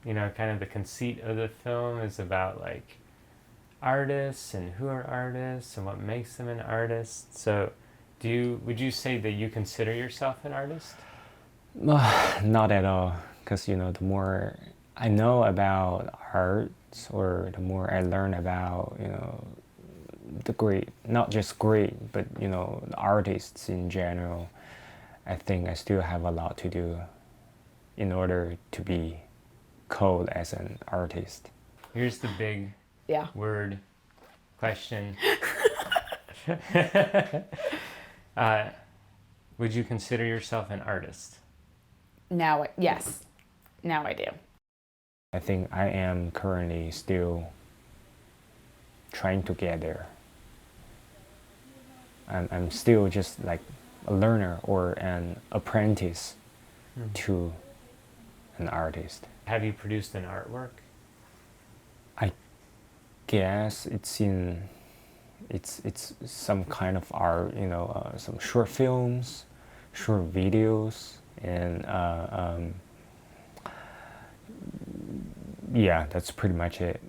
kind of the conceit of the film is about like artists and who are artists and what makes them an artist. So, would you say that you consider yourself an artist? Not at all, because the more I know about art, or the more I learn about the great, not just great, but the artists in general, I think I still have a lot to do in order to be called as an artist. Here's the big Yeah. word question. Would you consider yourself an artist? Yes. Now I do. I think I am currently still trying to get there. I'm still just like a learner or an apprentice to an artist. Have you produced an artwork? I guess it's some kind of art, some short films, short videos, and yeah, that's pretty much it.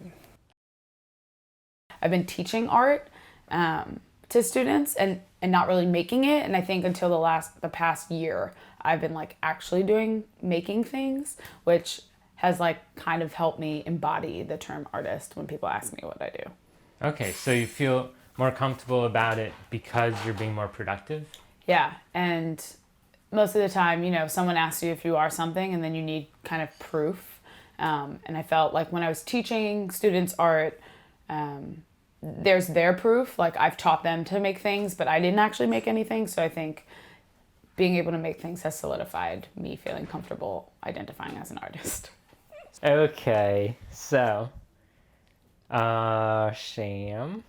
I've been teaching art to students and not really making it. And I think until the past year, I've been like actually making things, which has like kind of helped me embody the term artist when people ask me what I do. Okay, so you feel more comfortable about it because you're being more productive? Yeah, and most of the time, someone asks you if you are something and then you need kind of proof. And I felt like when I was teaching students art, there's their proof. Like I've taught them to make things, but I didn't actually make anything. So I think being able to make things has solidified me feeling comfortable identifying as an artist. Okay, so, Sham,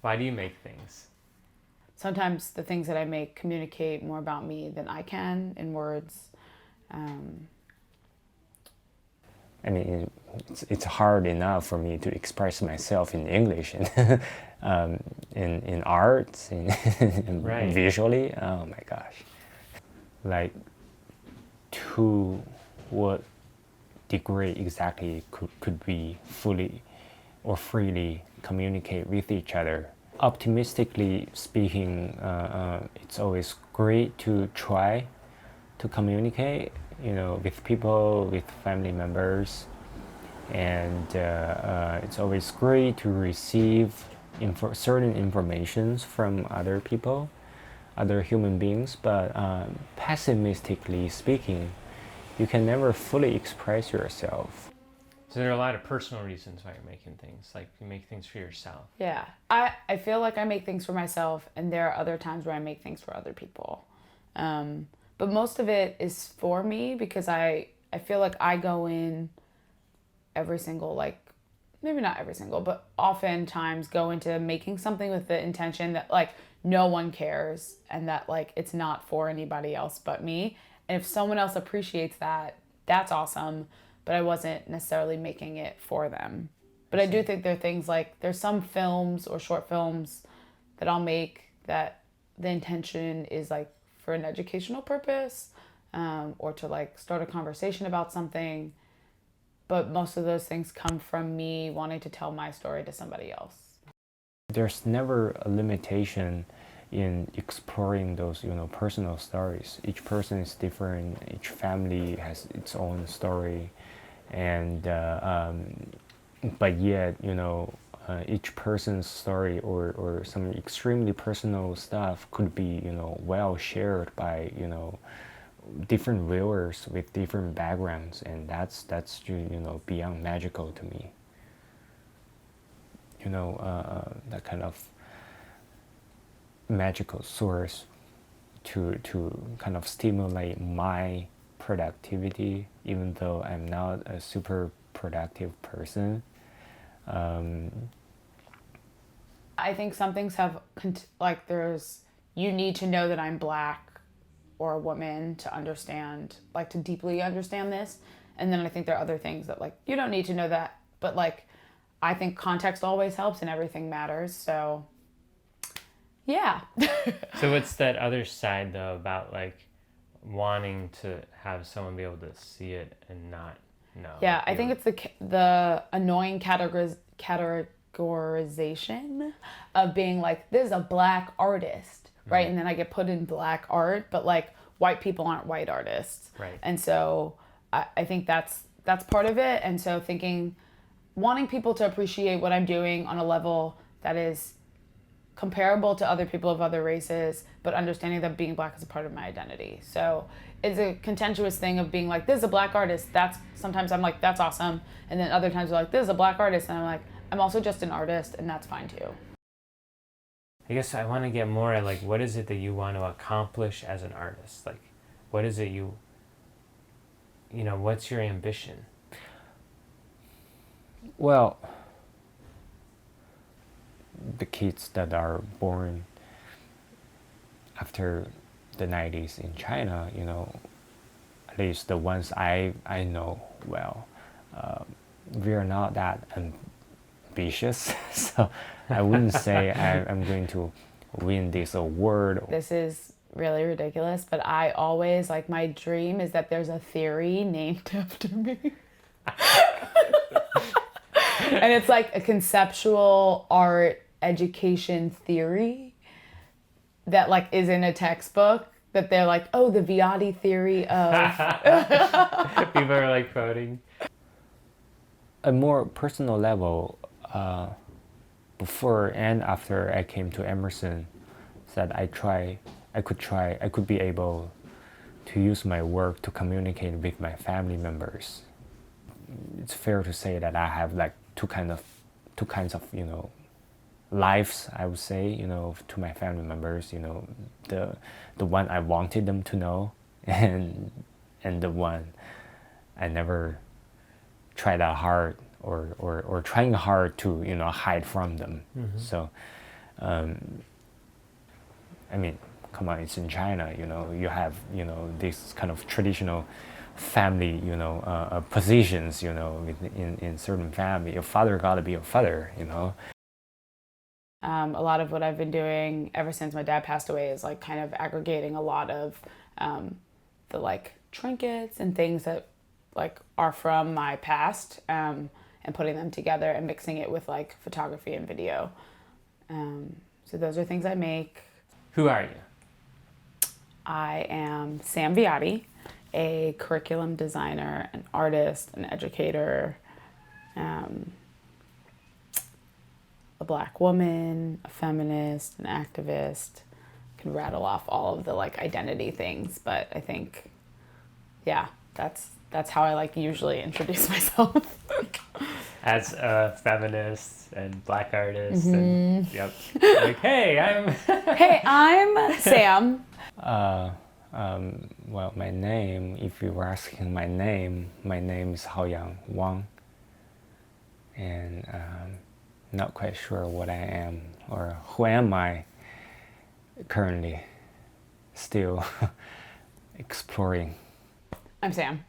why do you make things? Sometimes the things that I make communicate more about me than I can in words. I mean, it's hard enough for me to express myself in English and in art, and Right. visually. Oh my gosh! Like, to what degree exactly could we fully or freely communicate with each other? Optimistically speaking, it's always great to try to communicate, with people, with family members, and it's always great to receive certain informations from other people, other human beings. But pessimistically speaking, you can never fully express yourself. So there are a lot of personal reasons why you're making things, like you make things for yourself. Yeah, I feel like I make things for myself, and there are other times where I make things for other people. But most of it is for me because I feel like I go in every single, like, maybe not every single, but oftentimes go into making something with the intention that like no one cares and that like it's not for anybody else but me. And if someone else appreciates that, that's awesome. But I wasn't necessarily making it for them. But I do think there are things like there's some films or short films that I'll make that the intention is like for an educational purpose, or to like start a conversation about something. But most of those things come from me wanting to tell my story to somebody else. There's never a limitation in exploring those, personal stories. Each person is different. Each family has its own story, and but yet, each person's story or some extremely personal stuff could be, well shared by, different viewers with different backgrounds, and that's beyond magical to me. That kind of magical source to kind of stimulate my productivity, even though I'm not a super productive person. I think some things have, like, you need to know that I'm Black or a woman to understand, like, to deeply understand this. And then I think there are other things that, like, you don't need to know that. But, like, I think context always helps and everything matters. So, yeah. So what's that other side, though, about, like, wanting to have someone be able to see it and not know. Yeah, I think it's the annoying categorization of being like, this is a black artist, right? And then I get put in black art, but like white people aren't white artists. Right. And so I think that's part of it. And so wanting people to appreciate what I'm doing on a level that is comparable to other people of other races, but understanding that being black is a part of my identity. So it's a contentious thing of being like, this is a black artist. Sometimes I'm like, that's awesome. And then other times they're like, this is a black artist. And I'm like, I'm also just an artist, and that's fine too. I guess I want to get more at like, what is it that you want to accomplish as an artist? Like, what is it what's your ambition? Well, the kids that are born after the 90s in China, at least the ones I know well, we are not that ambitious. So I wouldn't say I'm going to win this award. This is really ridiculous, but I always, like, my dream is that there's a theory named after me. And it's like a conceptual art education theory that like is in a textbook that they're like, oh, the Viotti theory of... People are like quoting. A more personal level, before and after I came to Emerson, that I could be able to use my work to communicate with my family members. It's fair to say that I have like two kinds of lives, I would say, to my family members, the one I wanted them to know, and the one I never tried that hard or trying hard to hide from them. Mm-hmm. So I mean, come on, it's in China, you have this kind of traditional family positions, in certain family. Your father gotta be your father. A lot of what I've been doing ever since my dad passed away is like kind of aggregating a lot of the like trinkets and things that like are from my past, and putting them together and mixing it with like photography and video. So those are things I make. Who are you? I am Sam Viotti, a curriculum designer, an artist, an educator, a black woman, a feminist, an activist. I can rattle off all of the like identity things, but I think, yeah, that's how I like usually introduce myself. As a feminist and black artist, mm-hmm. And yep, like hey, I'm Sam. Well, my name, if you were asking my name is Haoyang Wang, and not quite sure what I am or who am I currently, still exploring. I'm Sam.